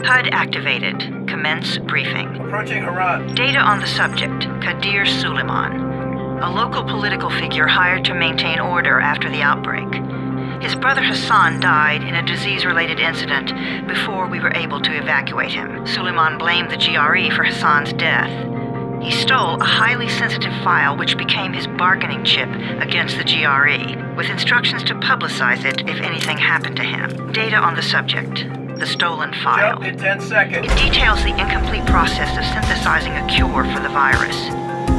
HUD activated. Commence briefing. Approaching Haran. Data on the subject, Kadir Suleiman, a local political figure hired to maintain order after the outbreak. His brother Hassan died in a disease-related incident before we were able to evacuate him. Suleiman blamed the GRE for Hassan's death. He stole a highly sensitive file which became his bargaining chip against the GRE, with instructions to publicize it if anything happened to him. Data on the subject, the stolen file. Jump in 10 seconds. It details the incomplete process of synthesizing a cure for the virus.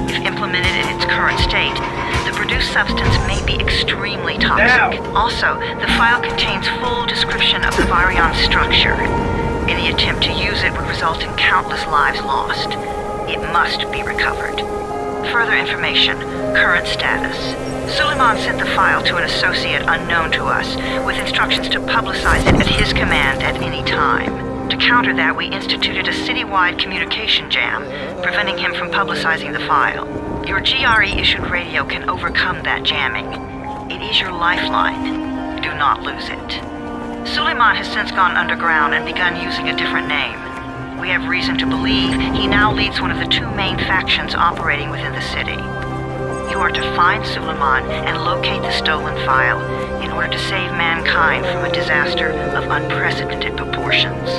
If implemented in its current state, the produced substance may be extremely toxic. Now. Also, the file contains full description of the virion's structure. Any attempt to use it would result in countless lives lost. It must be recovered. Further information, current status. Suleiman sent the file to an associate unknown to us, with instructions to publicize it at his command at any time. To counter that, we instituted a citywide communication jam, preventing him from publicizing the file. Your GRE-issued radio can overcome that jamming. It is your lifeline. Do not lose it. Suleiman has since gone underground and begun using a different name. We have reason to believe he now leads one of the two main factions operating within the city. You are to find Suleiman and locate the stolen file in order to save mankind from a disaster of unprecedented proportions.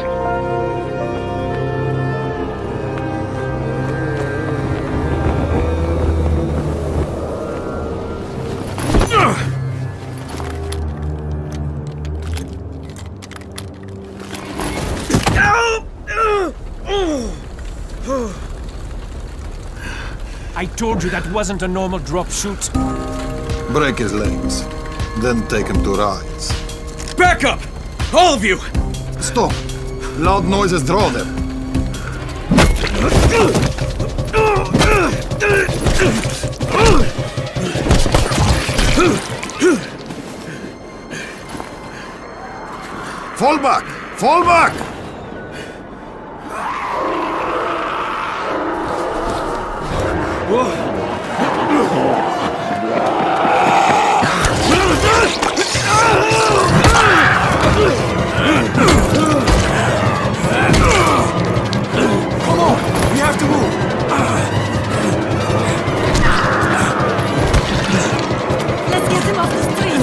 I told you that wasn't a normal drop shoot. Break his legs, then take him to rides. Back up! All of you! Stop! Loud noises draw them. Fall back! Fall back! Come on! We have to move! Let's get him off the street!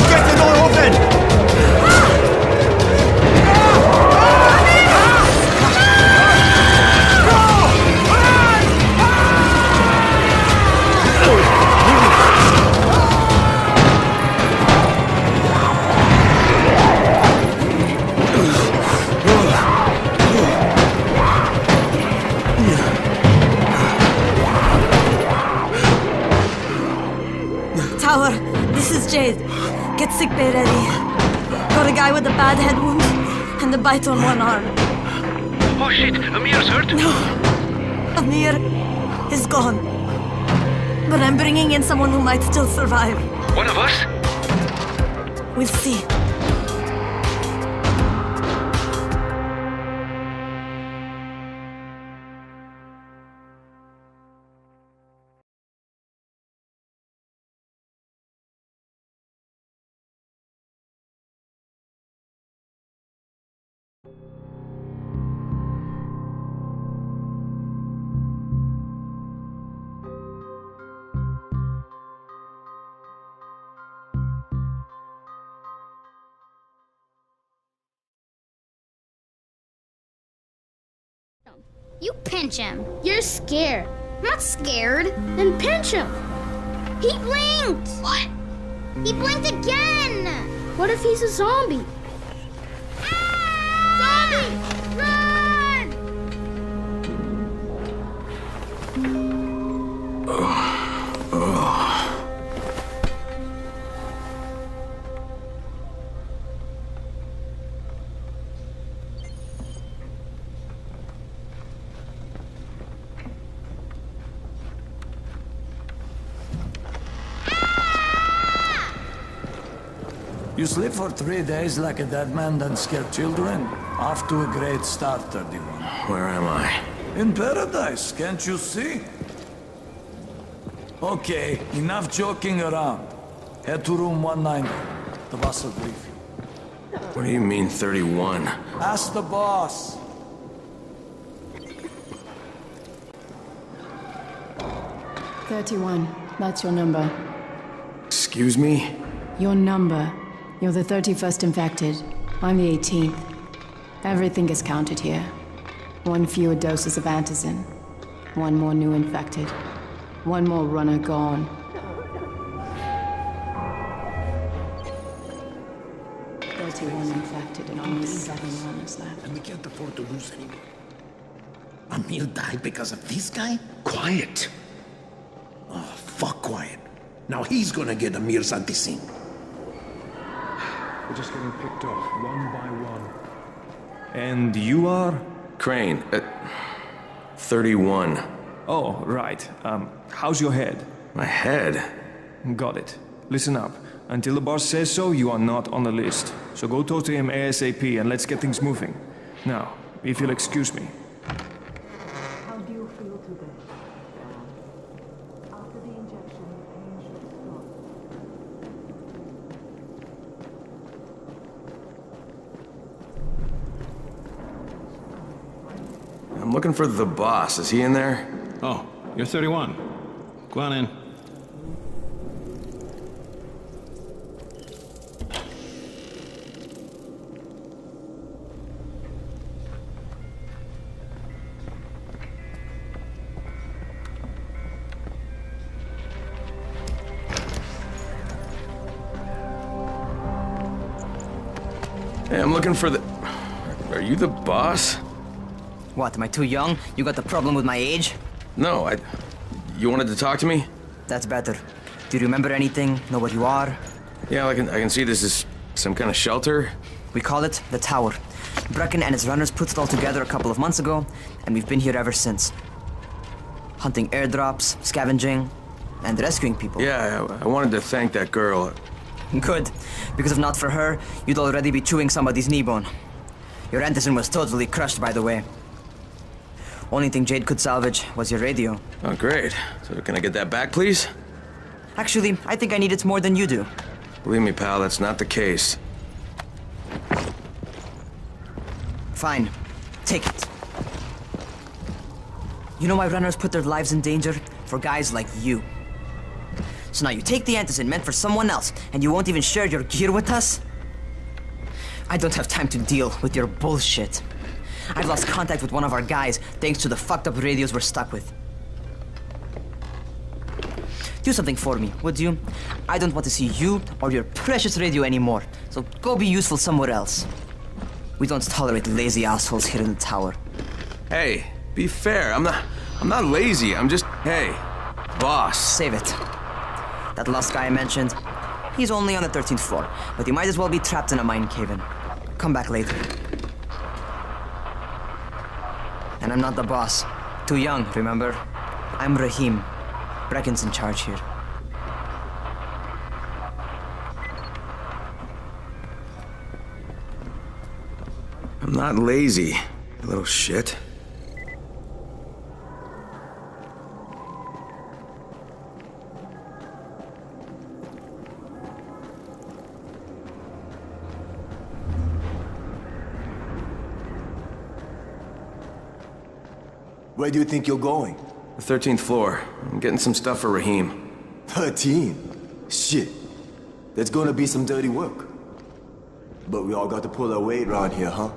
Get the door open! Tower, this is Jade. Get sickbay ready. Got a guy with a bad head wound and a bite on one arm. Oh shit, Amir's hurt? No, Amir is gone. But I'm bringing in someone who might still survive. One of us? We'll see. You pinch him. You're scared. I'm not scared. Then pinch him. He blinked! What? He blinked again! What if he's a zombie? Ah! Zombie! Run! You You sleep for 3 days like a dead man, then scare children? Off to a great start, 31. Where am I? In paradise, can't you see? Okay, enough joking around. Head to room 190. The boss will brief you. What do you mean, 31? Ask the boss. That's your number. Excuse me? Your number. You're the 31st infected. I'm the 18th. Everything is counted here. 1 fewer doses of antizin. 1 more new infected. 1 more runner gone. 31 infected and only 7 runners left. And we can't afford to lose anymore. Emil died because of this guy? Quiet. Oh, fuck quiet. Now he's gonna get Amir's anti-scene. We're just getting picked off, one by one. And you are? Crane, 31. Oh, right. How's your head? My head? Got it. Listen up. Until the boss says so, you are not on the list. So go talk to him ASAP and let's get things moving. Now, if you'll excuse me. How do you feel today? After the injection, pain should stop. I'm looking for the boss. Is he in there? Oh, you're 31. Go on in. Hey, I'm looking for the... Are you the boss? What, am I too young? You got the problem with my age? No, You wanted to talk to me? That's better. Do you remember anything? Know what you are? Yeah, I can see this is some kind of shelter. We call it the Tower. Brecken and his runners put it all together a couple of months ago, and we've been here ever since. Hunting airdrops, scavenging, and rescuing people. Yeah, I wanted to thank that girl. Good, because if not for her, you'd already be chewing somebody's knee bone. Your antizin was totally crushed, by the way. Only thing Jade could salvage was your radio. Oh, great. So can I get that back, please? Actually, I think I need it more than you do. Believe me, pal, that's not the case. Fine. Take it. You know why runners put their lives in danger? For guys like you. So now you take the antizin meant for someone else, and you won't even share your gear with us? I don't have time to deal with your bullshit. I've lost contact with one of our guys thanks to the fucked up radios we're stuck with. Do something for me, would you? I don't want to see you or your precious radio anymore, so go be useful somewhere else. We don't tolerate lazy assholes here in the tower. Hey, be fair. I'm not lazy. I'm just... Hey, boss. Save it. That last guy I mentioned, he's only on the 13th floor, but he might as well be trapped in a mine cave-in. Come back later. And I'm not the boss. Too young, remember? I'm Rahim. Brecken's in charge here. I'm not lazy, you little shit. Where do you think you're going? The 13th floor. I'm getting some stuff for Rahim. 13? Shit. There's gonna be some dirty work. But we all got to pull our weight around here, huh?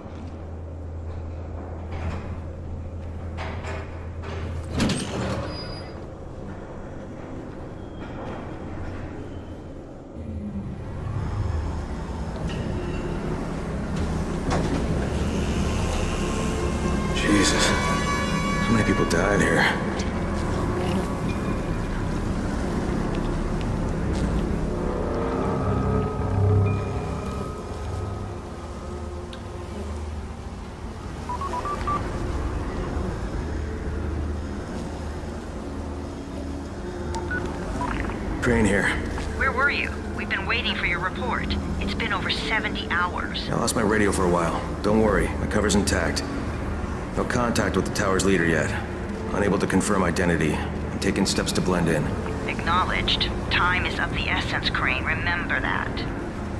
Jesus. How many people died here? Crane here. Where were you? We've been waiting for your report. It's been over 70 hours. I lost my radio for a while. Don't worry, my cover's intact. No contact with the tower's leader yet. Unable to confirm identity. I'm taking steps to blend in. Acknowledged. Time is of the essence, Crane. Remember that.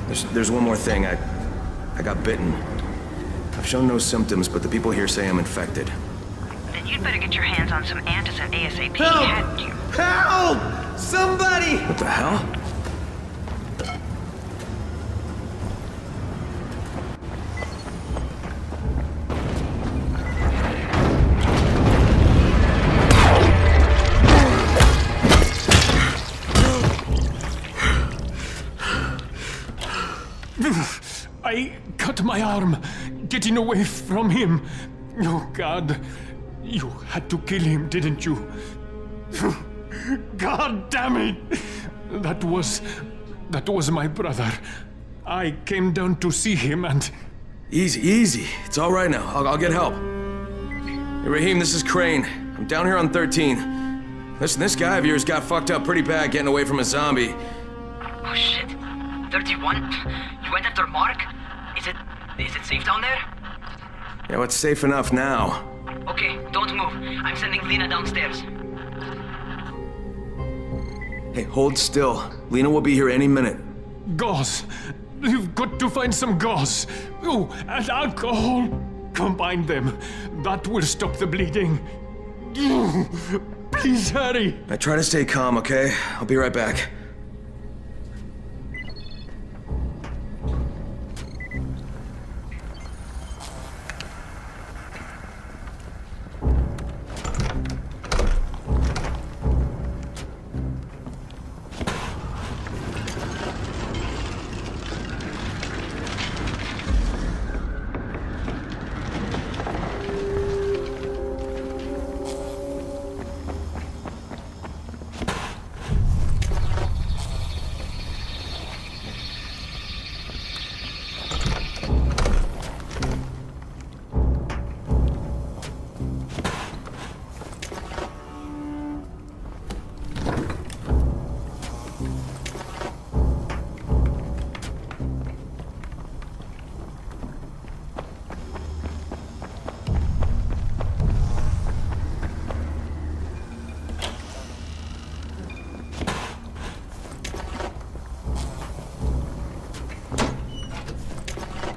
There's one more thing. I got bitten. I've shown no symptoms, but the people here say I'm infected. Then you'd better get your hands on some antizin ASAP, Help! hadn't you? Help! Somebody! What the hell? I cut my arm, getting away from him. Oh, God. You had to kill him, didn't you? God damn it! That was my brother. I came down to see him and... Easy. It's all right now. I'll get help. Hey, Raheem, this is Crane. I'm down here on 13. Listen, this guy of yours got fucked up pretty bad getting away from a zombie. Oh, shit. 31? You went after Mark? Is it safe down there? Yeah, well, it's safe enough now. Okay, don't move. I'm sending Lena downstairs. Hey, hold still. Lena will be here any minute. Gauze. You've got to find some gauze. Oh, and alcohol. Combine them. That will stop the bleeding. Please hurry. I try to stay calm, okay? I'll be right back.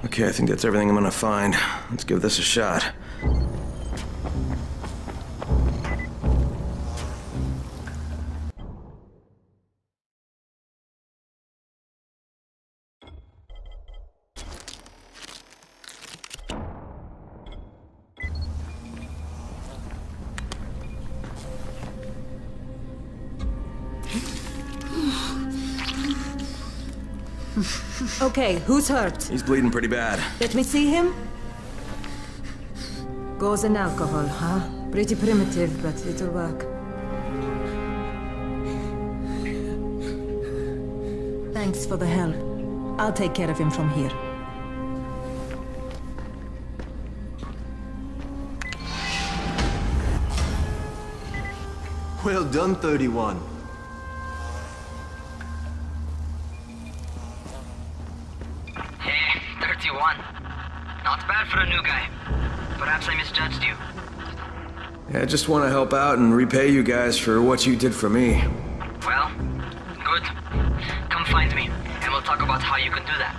Okay, I think that's everything I'm gonna find. Let's give this a shot. Okay, who's hurt? He's bleeding pretty bad. Let me see him. Gauze and alcohol, huh? Pretty primitive, but it'll work. Thanks for the help. I'll take care of him from here. Well done, 31. Not bad for a new guy. Perhaps I misjudged you. Yeah, I just want to help out and repay you guys for what you did for me. Well, good. Come find me, and we'll talk about how you can do that.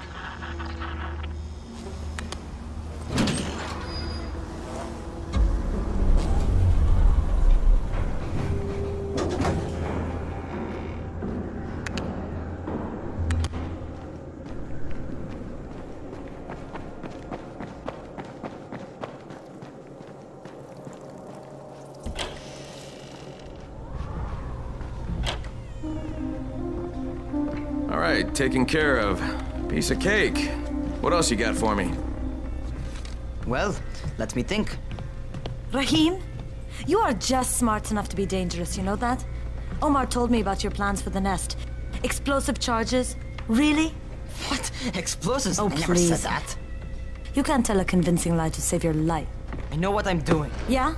All right, taken care of. Piece of cake. What else you got for me? Well, let me think. Raheem, you are just smart enough to be dangerous, you know that? Omar told me about your plans for the nest. Explosive charges? Really? What? Explosives? Oh, I never said please. that. You can't tell a convincing lie to save your life. I know what I'm doing. Yeah?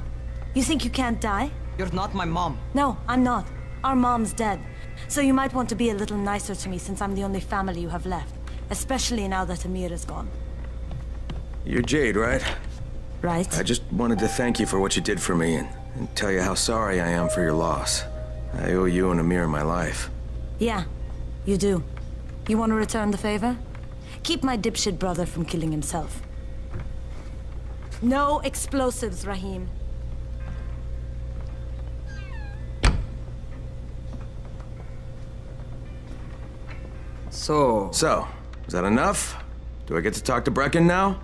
You think you can't die? You're not my mom. No, I'm not. Our mom's dead. So you might want to be a little nicer to me since I'm the only family you have left. Especially now that Amir is gone. You're Jade, right? Right? I just wanted to thank you for what you did for me and tell you how sorry I am for your loss. I owe you and Amir my life. Yeah, you do. You want to return the favor? Keep my dipshit brother from killing himself. No explosives, Rahim. So, is that enough? Do I get to talk to Brecken now?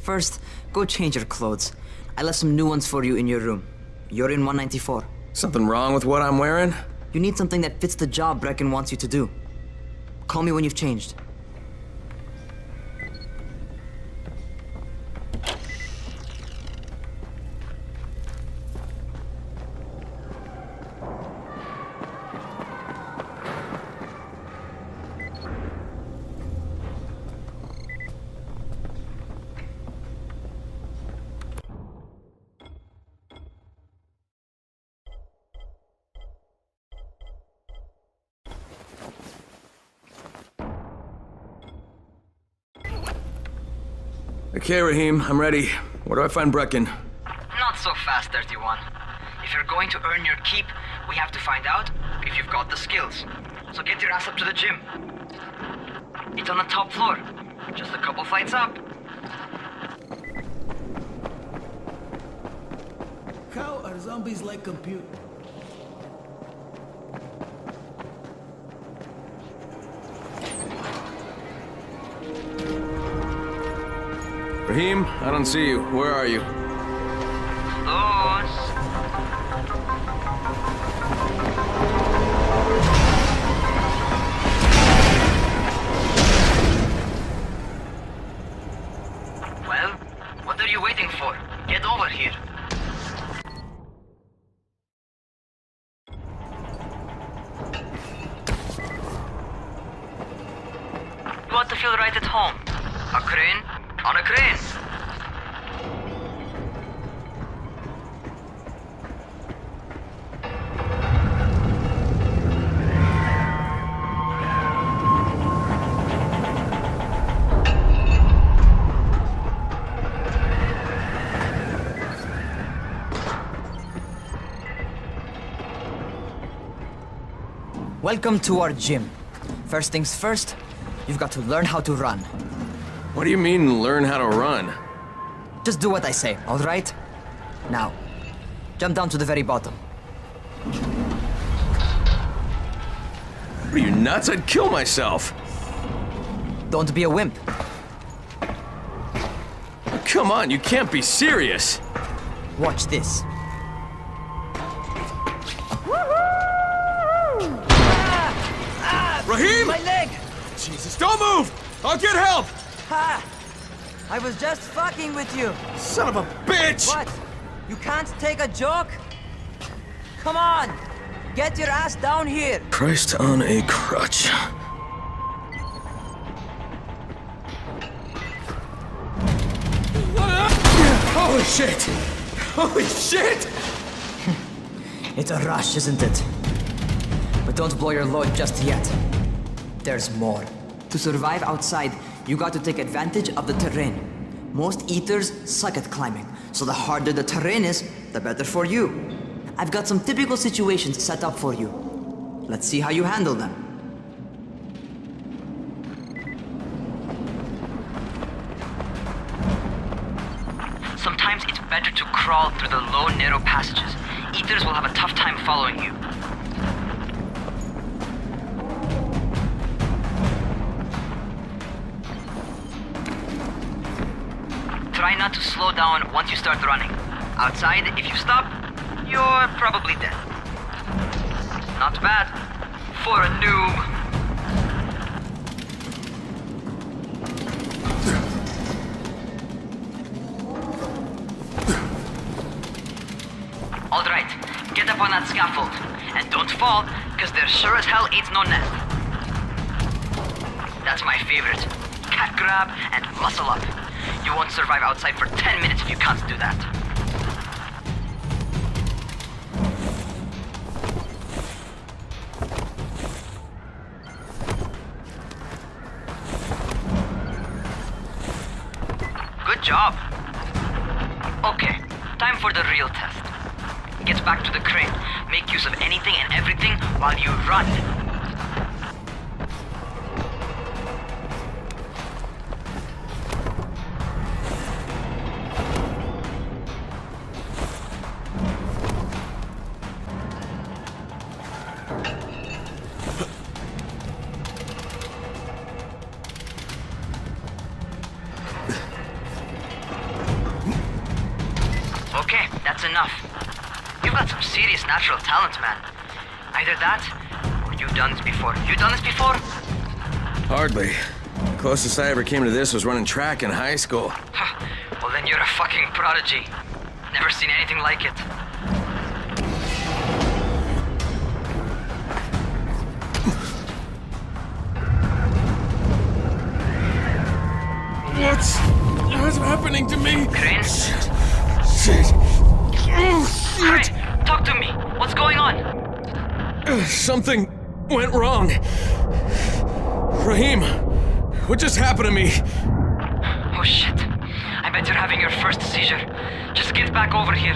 first, go change your clothes. I left some new ones for you in your room. You're in 194. Something wrong with what I'm wearing? You need something that fits the job Brecken wants you to do. Call me when you've changed. Okay, Rahim, I'm ready. Where do I find Brecken? Not so fast, 31. If you're going to earn your keep, we have to find out if you've got the skills. So get your ass up to the gym. It's on the top floor. Just a couple flights up. How are zombies like compute? Rahim, I don't see you. Where are you? Close. Well, what are you waiting for? Get over here. You want to feel right at home? A crane? On a crane! Welcome to our gym. First things first, you've got to learn how to run. What do you mean, learn how to run? Just do what I say, all right? Now, jump down to the very bottom. Are you nuts? I'd kill myself. Don't be a wimp. Come on, you can't be serious. Watch this. Rahim! My leg! Jesus, don't move! I'll get help! Ha! I was just fucking with you. Son of a bitch! What? You can't take a joke? Come on! Get your ass down here! Christ on a crutch. Holy shit! Holy shit! It's a rush, isn't it? But don't blow your load just yet. There's more. To survive outside, you got to take advantage of the terrain. Most eaters suck at climbing, so the harder the terrain is, the better for you. I've got some typical situations set up for you. Let's see how you handle them. Sometimes it's better to crawl through the low, narrow passages. Eaters will have a tough time following you. Try not to slow down once you start running. Outside, if you stop, you're probably dead. Not bad for a noob. All right, get up on that scaffold. And don't fall, because there sure as hell ain't no nest. That's my favorite. Cat grab and muscle up. You won't survive outside for 10 minutes if you can't do that. Good job. Okay, time for the real test. Get back to the crane. Make use of anything and everything while you run. Okay, that's enough. You've got some serious natural talent, man. Either that, or you've done this before. You done this before? Hardly. The closest I ever came to this was running track in high school. Huh. Well, then you're a fucking prodigy. Never seen anything like it. What's happening to me? Crane? Shit. Oh, shit. Crane, talk to me. What's going on? Something went wrong. Raheem, what just happened to me? Oh shit. I bet you're having your first seizure. Just get back over here.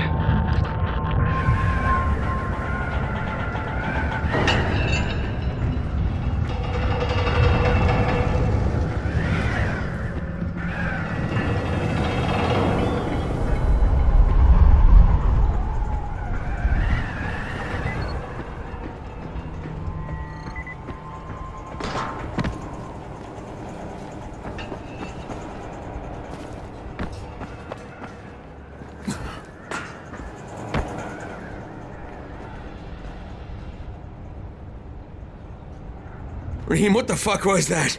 Raheem, what the fuck was that?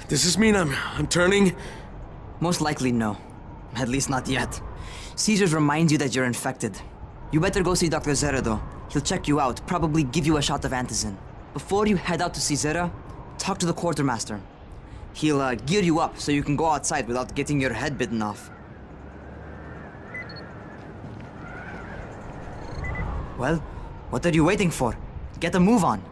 Does this mean I'm turning? Most likely no. At least not yet. Seizures remind you that you're infected. You better go see Dr. Zera though. He'll check you out, probably give you a shot of antizin. Before you head out to see Zera, talk to the quartermaster. He'll gear you up so you can go outside without getting your head bitten off. Well, what are you waiting for? Get a move on.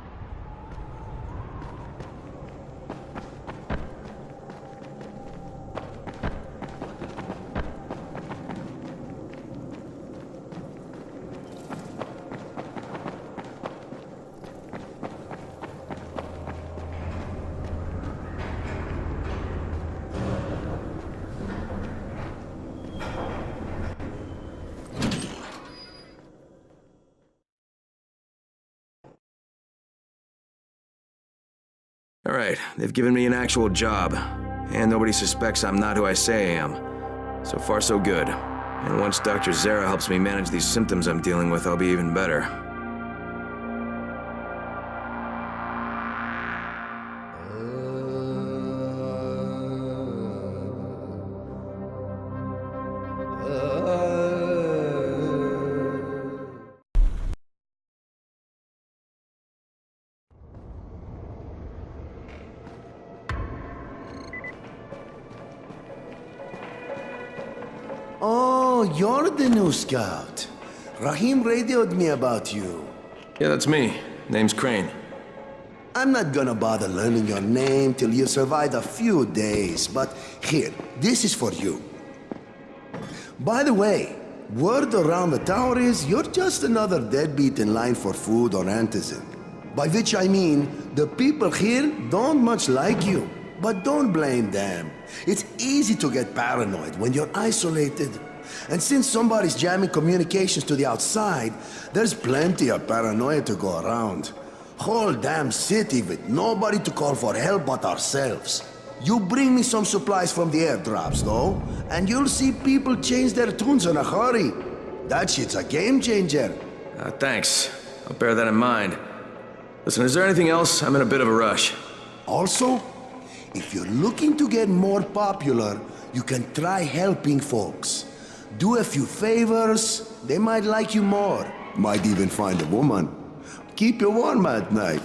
All right, they've given me an actual job. And nobody suspects I'm not who I say I am. So far, so good. And once Dr. Zera helps me manage these symptoms I'm dealing with, I'll be even better. Oh, you're the new scout. Raheem radioed me about you. Yeah, that's me. Name's Crane. I'm not gonna bother learning your name till you've survived a few days, but here, this is for you. By the way, word around the tower is you're just another deadbeat in line for food or antizin. By which I mean, the people here don't much like you. But don't blame them. It's easy to get paranoid when you're isolated. And since somebody's jamming communications to the outside, there's plenty of paranoia to go around. Whole damn city with nobody to call for help but ourselves. You bring me some supplies from the airdrops, though, and you'll see people change their tunes in a hurry. That shit's a game changer. Thanks. I'll bear that in mind. Listen, is there anything else? I'm in a bit of a rush. Also, if you're looking to get more popular, you can try helping folks. Do a few favors, they might like you more. Might even find a woman. Keep you warm at night.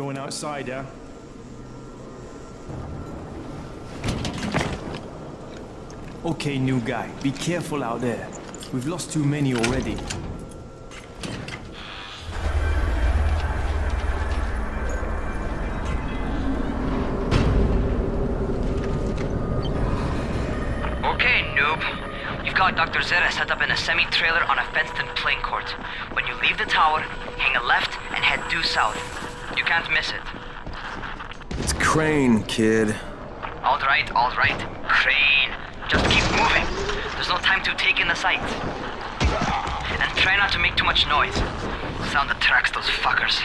going outside, yeah? Okay, new guy, be careful out there. We've lost too many already. Okay, noob. You've got Dr. Zera set up in a semi-trailer on a fenced-in playing court. When you leave the tower, hang a left and head due south. You can't miss it. It's Crane, kid. All right, Crane. Just keep moving. There's no time to take in the sights. And try not to make too much noise. Sound attracts those fuckers.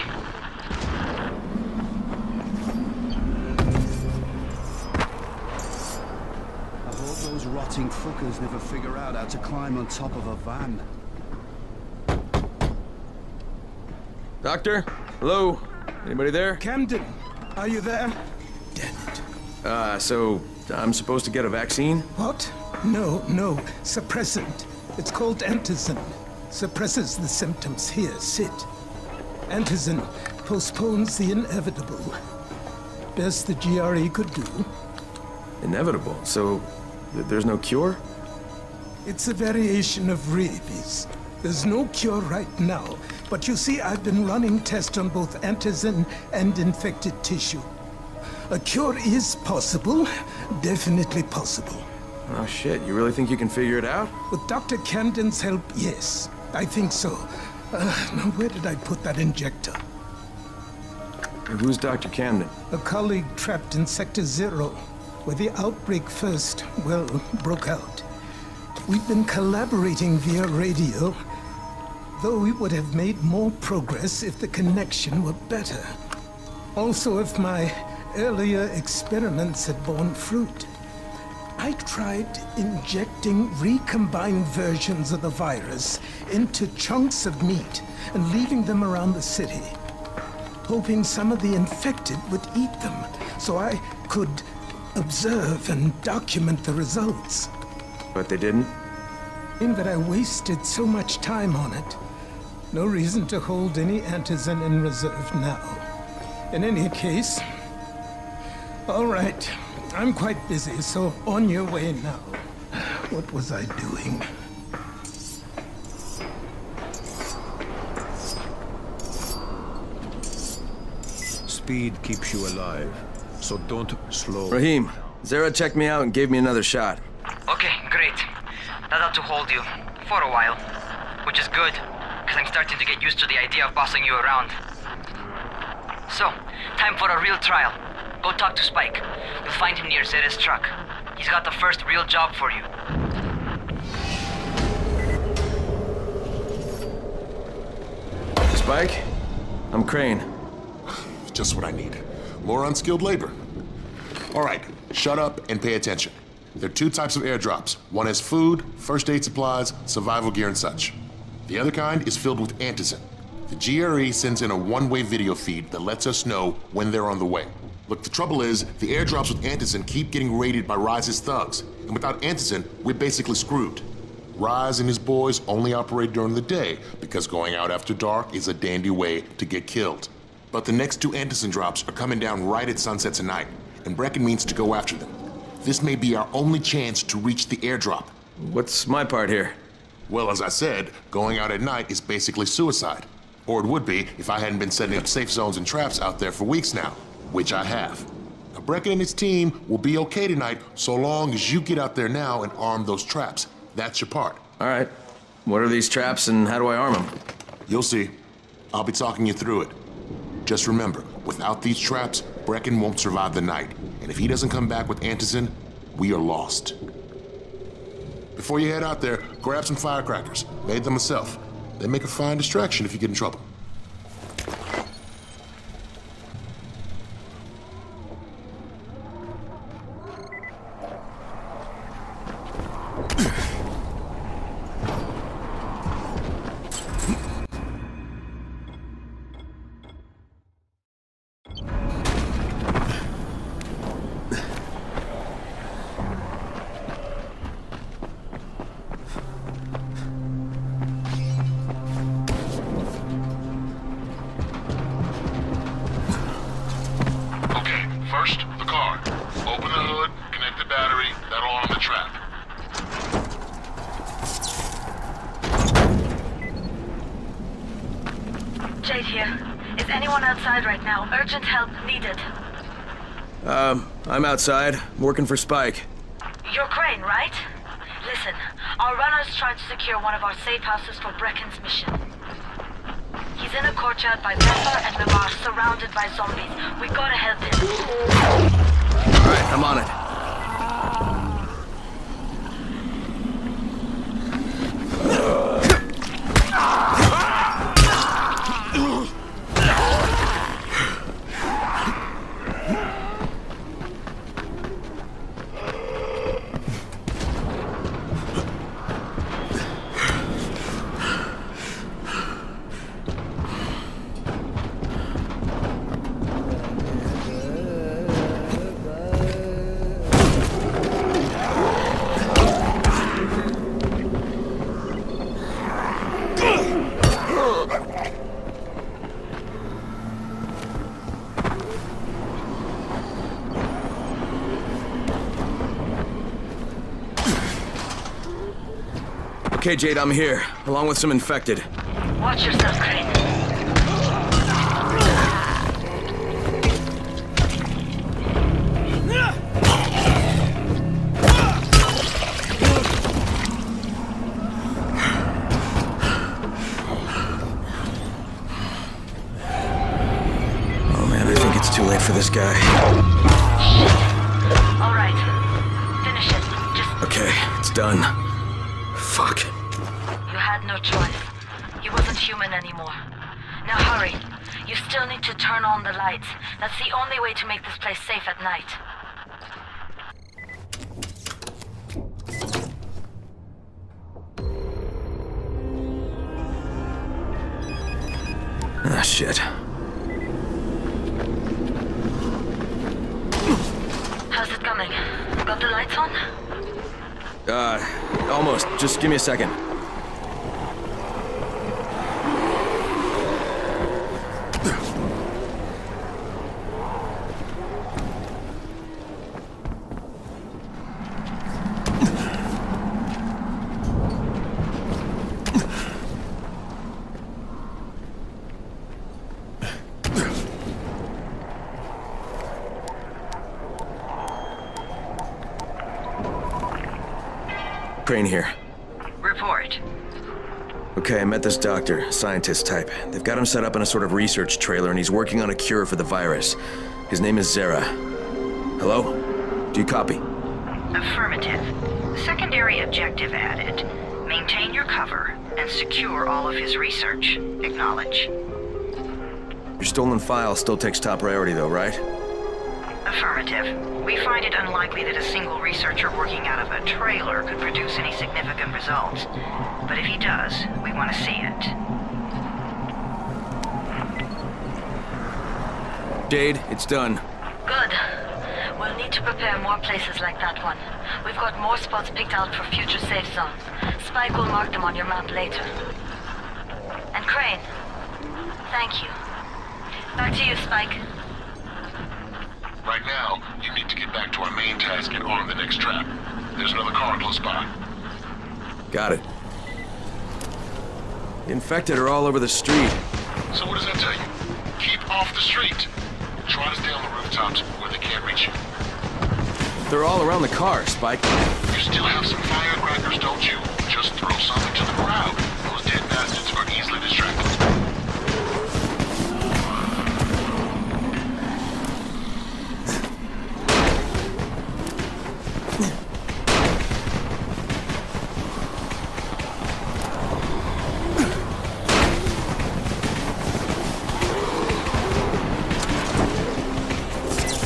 I hope those rotting fuckers never figure out how to climb on top of a van. Doctor? Hello? Anybody there? Camden, are you there? So I'm supposed to get a vaccine? What? No. Suppressant. It's called antizin. Suppresses the symptoms. Here, sit. Antizin postpones the inevitable. Best the GRE could do. Inevitable? So there's no cure? It's a variation of rabies. There's no cure right now, but you see, I've been running tests on both antizin and infected tissue. A cure is possible, definitely possible. Oh shit, you really think you can figure it out? With Dr. Camden's help, yes. I think so. Now where did I put that injector? Who's Dr. Camden? A colleague trapped in Sector 0, where the outbreak first, broke out. We've been collaborating via radio, though we would have made more progress if the connection were better. Also, if my earlier experiments had borne fruit. I tried injecting recombined versions of the virus into chunks of meat and leaving them around the city, hoping some of the infected would eat them so I could observe and document the results. But they didn't? In that I wasted so much time on it. No reason to hold any antizin in reserve now. In any case, all right, I'm quite busy, so on your way now. What was I doing? Speed keeps you alive, so don't slow. Rahim, Zera checked me out and gave me another shot. Okay, great. That ought to hold you. For a while. Which is good, because I'm starting to get used to the idea of bossing you around. So, time for a real trial. Go talk to Spike. You'll find him near Zera's truck. He's got the first real job for you. Spike? I'm Crane. Just what I need. More unskilled labor. All right, shut up and pay attention. There are two types of airdrops. One has food, first aid supplies, survival gear, and such. The other kind is filled with antizin. The GRE sends in a one-way video feed that lets us know when they're on the way. Look, the trouble is, the airdrops with antizin keep getting raided by Rise's thugs, and without antizin, we're basically screwed. Rise and his boys only operate during the day, because going out after dark is a dandy way to get killed. But the next two antizin drops are coming down right at sunset tonight, and Brecken means to go after them. This may be our only chance to reach the airdrop. What's my part here? Well, as I said, going out at night is basically suicide. Or it would be if I hadn't been setting up safe zones and traps out there for weeks now, which I have. Now, Brecken and his team will be okay tonight so long as you get out there now and arm those traps. That's your part. All right. What are these traps and how do I arm them? You'll see. I'll be talking you through it. Just remember, without these traps, Brecken won't survive the night. And if he doesn't come back with antizin, we are lost. Before you head out there, grab some firecrackers. Made them myself. They make a fine distraction if you get in trouble. car. Open the hood, connect the battery, that'll arm the trap. Jade here. Is anyone outside right now? Urgent help needed. I'm outside, working for Spike. You're Crane, right? Listen, our runner's trying to secure one of our safe houses for Brecken's mission. He's in a courtyard by Vesper and Lamar, surrounded by zombies. We gotta help him. Alright, I'm on it. Okay, Jade, I'm here, along with some infected. Watch yourself, Crane. Oh man, I think it's too late for this guy. All right. Finish it. Just... Okay, it's done. Fuck. You had no choice. He wasn't human anymore. Now hurry. You still need to turn on the lights. That's the only way to make this place safe at night. Ah, shit. How's it coming? Got the lights on? Almost. Just give me a second. Crane here. Report. Okay, I met this doctor, scientist type. They've got him set up in a sort of research trailer, and he's working on a cure for the virus. His name is Zera. Hello? Do you copy? Affirmative. Secondary objective added. Maintain your cover and secure all of his research. Acknowledge. Your stolen file still takes top priority though, right? Affirmative. We find it unlikely that a single researcher working out of a trailer could produce any significant results. But if he does, we want to see it. Jade, it's done. Good. We'll need to prepare more places like that one. We've got more spots picked out for future safe zones. Spike will mark them on your map later. And Crane, thank you. Back to you, Spike. Right now, you need to get back to our main task and arm the next trap. There's another car close by. Got it. The infected are all over the street. So what does that tell you? Keep off the street. Try to stay on the rooftops where they can't reach you. They're all around the car, Spike. You still have some firecrackers, don't you? Just throw something to the crowd. Those dead bastards are easily distracted.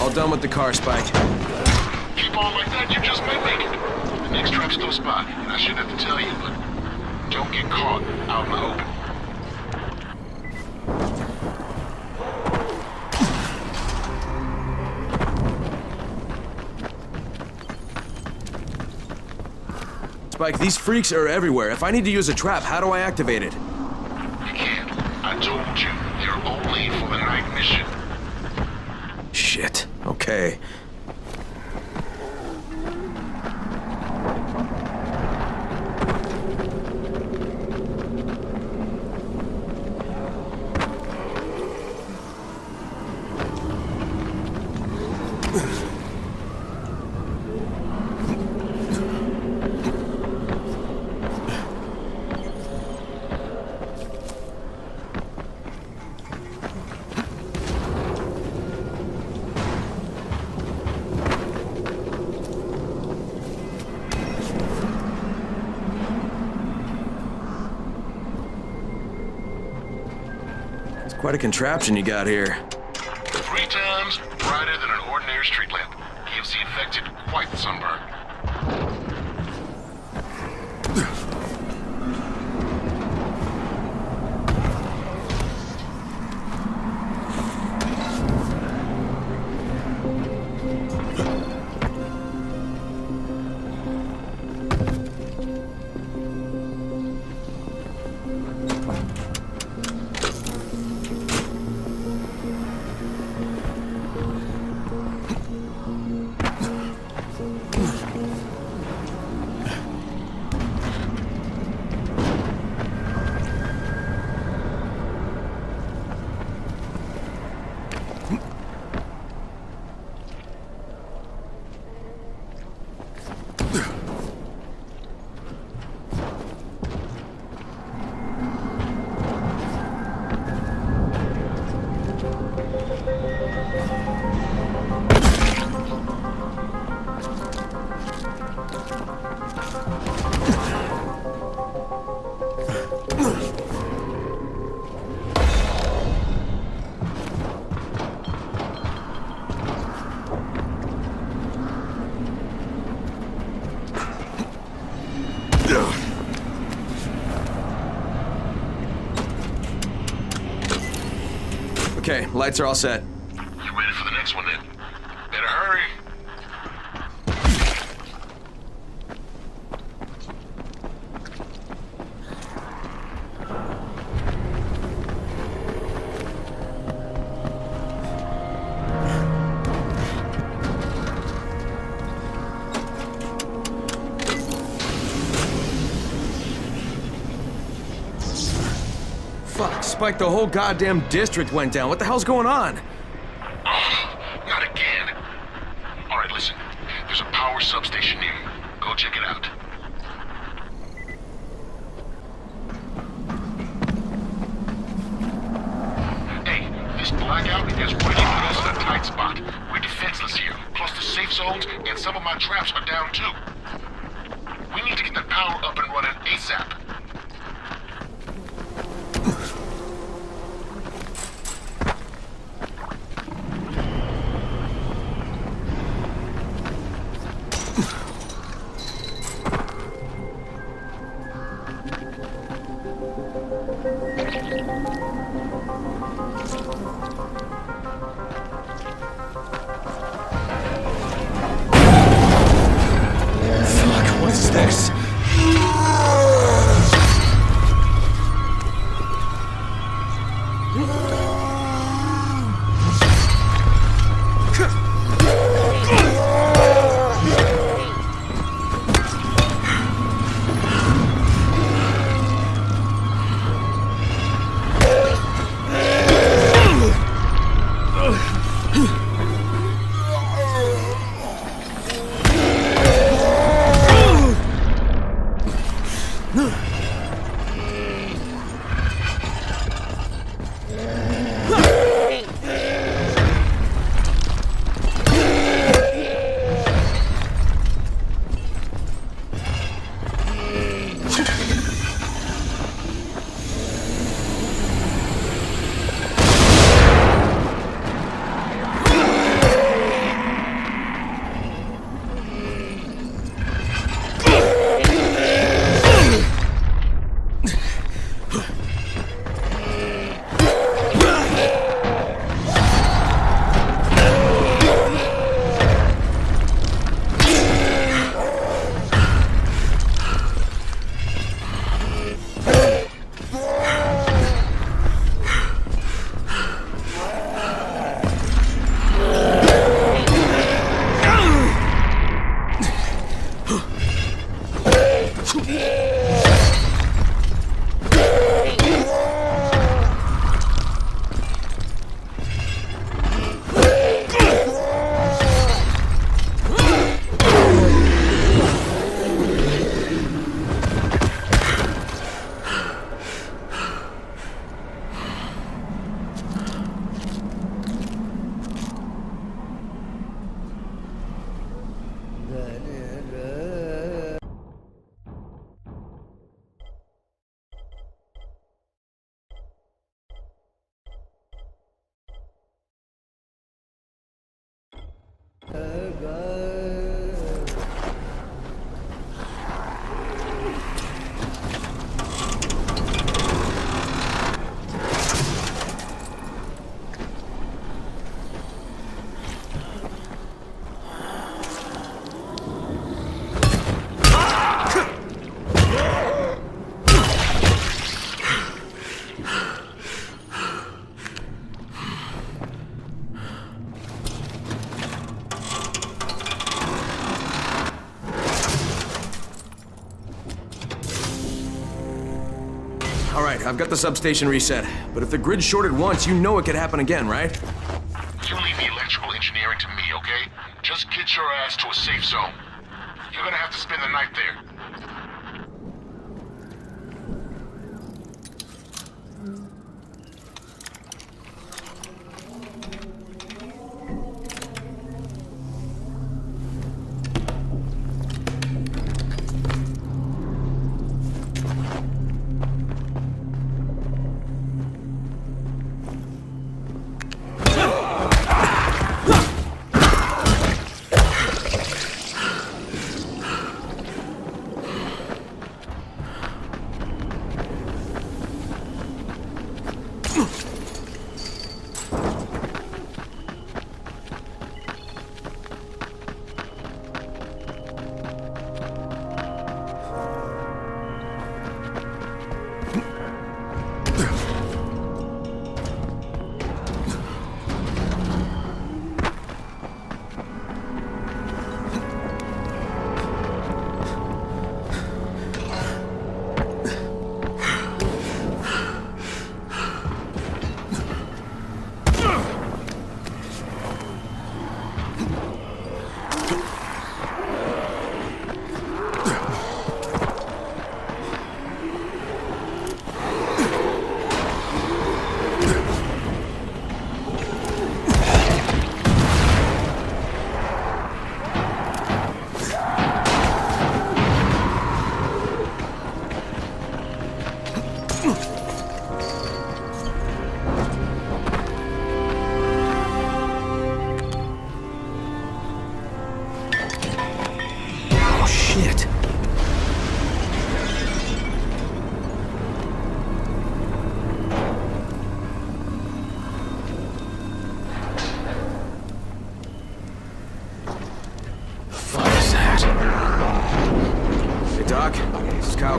All done with the car, Spike. Keep on like that, you just might make it. The next trap's close by, and I shouldn't have to tell you, but don't get caught out in the open. Spike, these freaks are everywhere. If I need to use a trap, how do I activate it? You can't. I told you, they're only for the night mission. Shit. Okay. Quite a contraption you got here. 3 times brighter than an ordinary street lamp. Gives the infected quite the sunburn. Okay, lights are all set. You ready for the next one then? Better hurry. Fuck, Spike, the whole goddamn district went down. What the hell's going on? Oh, not again. All right, listen. There's a power substation near you. Go check it out. Hey, this blackout has really put us in a tight spot. We're defenseless here. Plus the safe zones and some of my traps are down too. We need to get the power up and running ASAP. Fuck, what is this? All right, I've got the substation reset. But if the grid shorted once, you know it could happen again, right? You leave the electrical engineering to me, okay? Just get your ass to a safe zone. You're gonna have to spend the night there.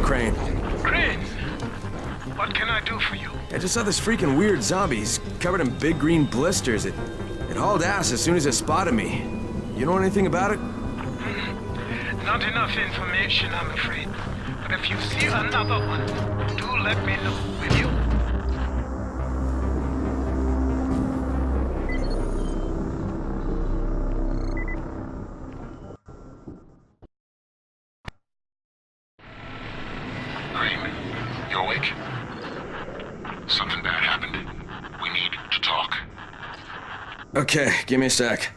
Crane. Crane? What can I do for you? I just saw this freaking weird zombie. He's covered in big green blisters. It hauled ass as soon as it spotted me. You know anything about it? Not enough information, I'm afraid. But if you see another one, do let me know, will you? Okay, give me a sec.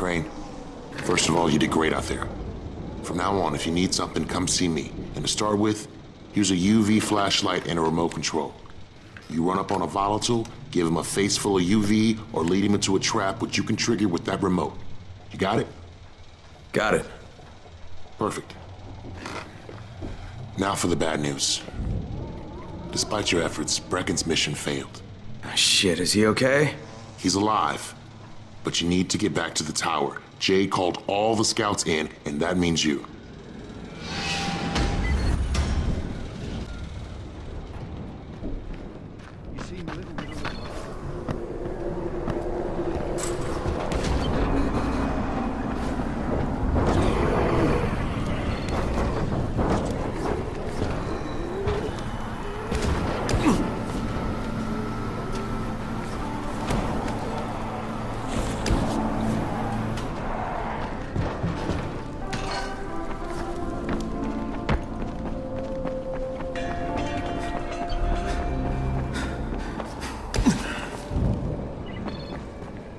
Crane, first of all, you did great out there. From now on, if you need something, come see me. And to start with, here's a UV flashlight and a remote control. You run up on a volatile, give him a face full of UV, or lead him into a trap which you can trigger with that remote. You got it? Got it. Perfect. Now for the bad news. Despite your efforts, Brecken's mission failed. Shit, is he okay? He's alive. But you need to get back to the tower Jade called all the scouts in, and that means you.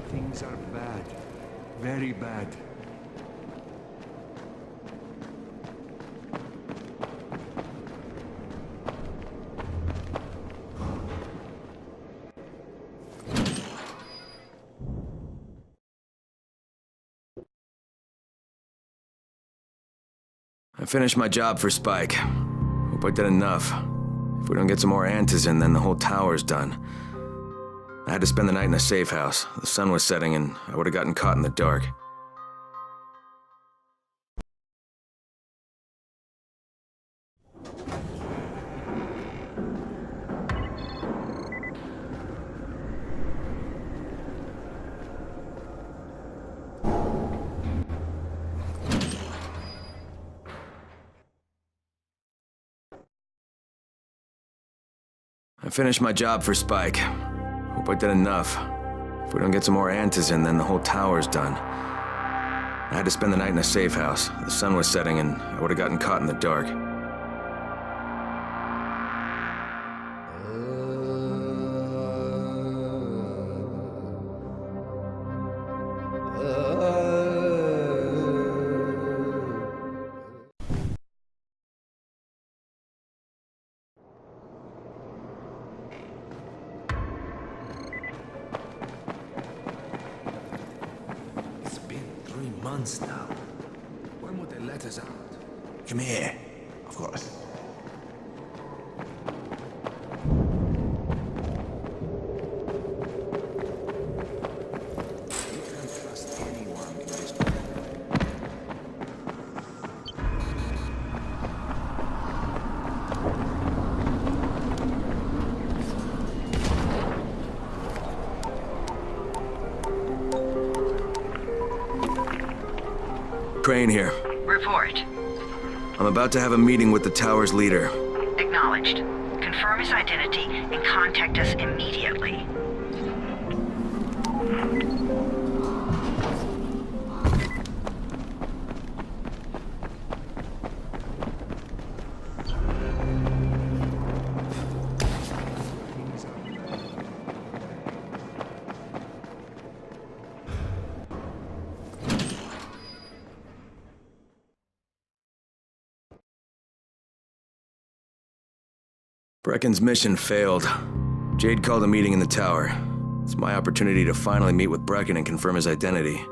Things are bad. Very bad. I finished my job for Spike. Hope I did enough. If we don't get some more antizin, then the whole tower's done. I had to spend the night in a safe house. The sun was setting and I would have gotten caught in the dark. I finished my job for Spike. Hope I did enough. If we don't get some more antizin, then the whole tower's done. I had to spend the night in a safe house. The sun was setting and I would have gotten caught in the dark. Months now. When would they let us out? Come here. I've got it. You can't trust anyone in this. Crane here. Report. I'm about to have a meeting with the tower's leader. Acknowledged. Confirm his identity and contact us immediately. Brecken's mission failed. Jade called a meeting in the tower. It's my opportunity to finally meet with Brecken and confirm his identity.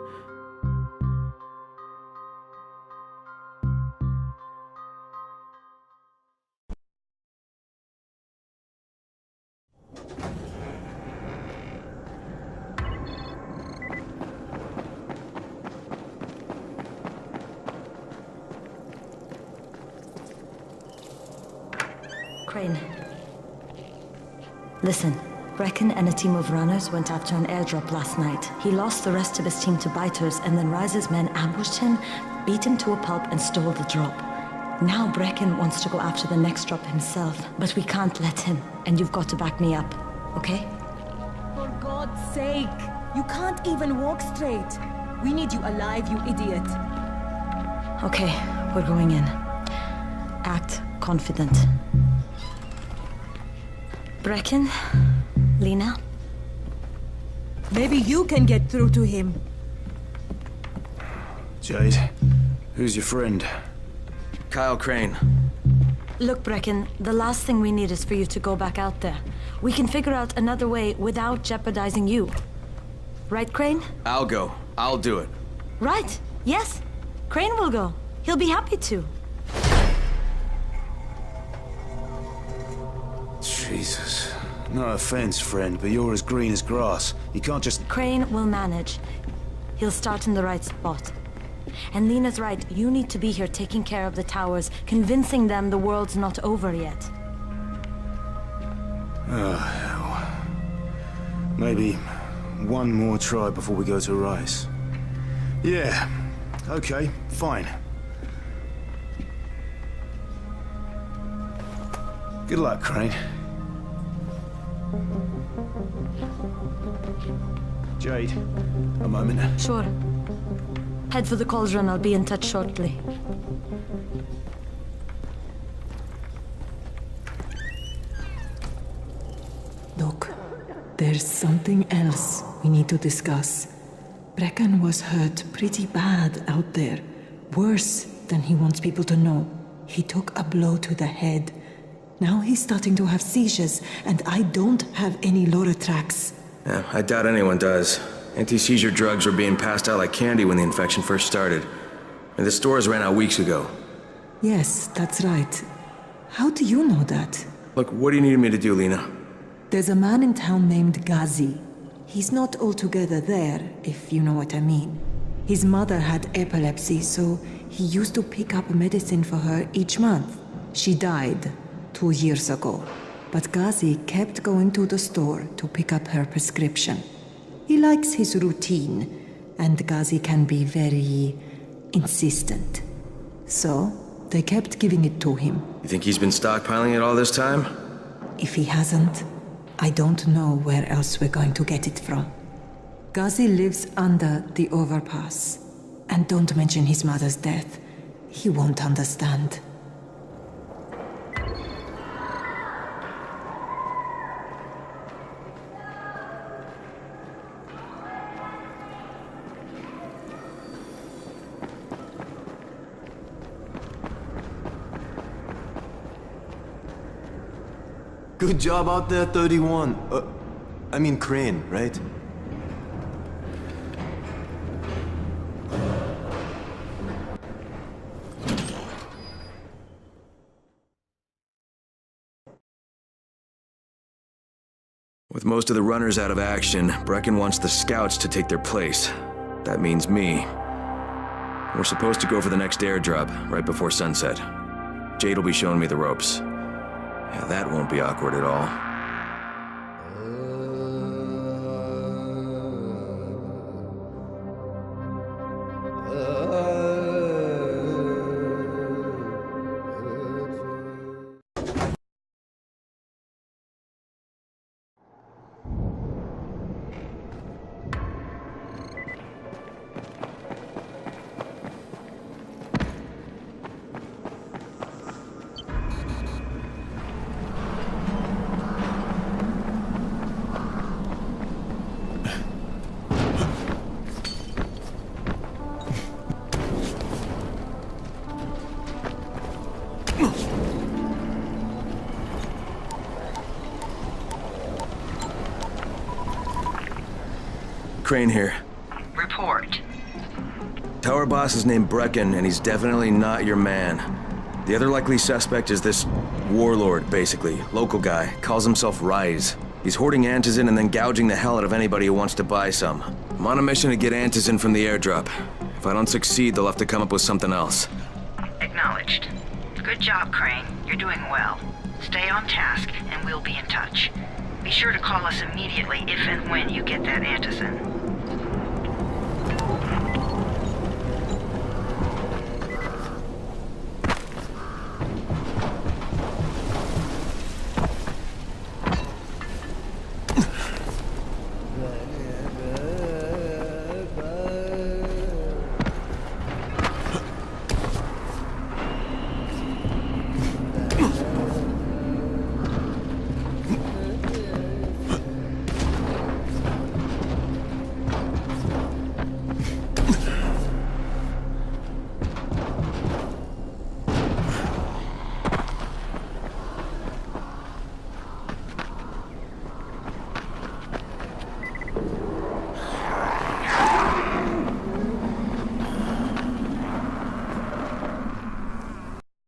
Crane. Listen, Brecken and a team of runners went after an airdrop last night. He lost the rest of his team to biters, and then Rise's men ambushed him, beat him to a pulp, and stole the drop. Now Brecken wants to go after the next drop himself, but we can't let him, and you've got to back me up, okay? For God's sake! You can't even walk straight! We need you alive, you idiot! Okay, we're going in. Act confident. Brecken, Lena. Maybe you can get through to him. Jade, who's your friend? Kyle Crane. Look, Brecken, the last thing we need is for you to go back out there. We can figure out another way without jeopardizing you. Right, Crane? I'll go. I'll do it. Right. Yes. Crane will go. He'll be happy to. Jesus. No offense, friend, but you're as green as grass. You can't just... Crane will manage. He'll start in the right spot. And Lena's right, you need to be here taking care of the towers, convincing them the world's not over yet. Oh, hell. Maybe one more try before we go to Rice. Yeah, okay, fine. Good luck, Crane. Jade, a moment. Sure. Head for the cauldron, I'll be in touch shortly. Look, there's something else we need to discuss. Brecken was hurt pretty bad out there. Worse than he wants people to know. He took a blow to the head. Now he's starting to have seizures, and I don't have any Loratrax. Yeah, I doubt anyone does. Anti-seizure drugs were being passed out like candy when the infection first started. And the stores ran out weeks ago. Yes, that's right. How do you know that? Look, what do you need me to do, Lena? There's a man in town named Ghazi. He's not altogether there, if you know what I mean. His mother had epilepsy, so he used to pick up medicine for her each month. She died 2 years ago, but Ghazi kept going to the store to pick up her prescription. He likes his routine, and Ghazi can be very insistent. So, they kept giving it to him. You think he's been stockpiling it all this time? If he hasn't, I don't know where else we're going to get it from. Ghazi lives under the overpass. And don't mention his mother's death. He won't understand. Good job out there, 31. I mean Crane, right? With most of the runners out of action, Brecken wants the scouts to take their place. That means me. We're supposed to go for the next airdrop, right before sunset. Jade will be showing me the ropes. Yeah, that won't be awkward at all. Crane here. Report. Tower boss is named Brecken, and he's definitely not your man. The other likely suspect is this warlord, basically. Local guy. Calls himself Rise. He's hoarding antizin and then gouging the hell out of anybody who wants to buy some. I'm on a mission to get antizin from the airdrop. If I don't succeed, they'll have to come up with something else. Acknowledged. Good job, Crane. You're doing well. Stay on task, and we'll be in touch. Be sure to call us immediately if and when you get that antizin.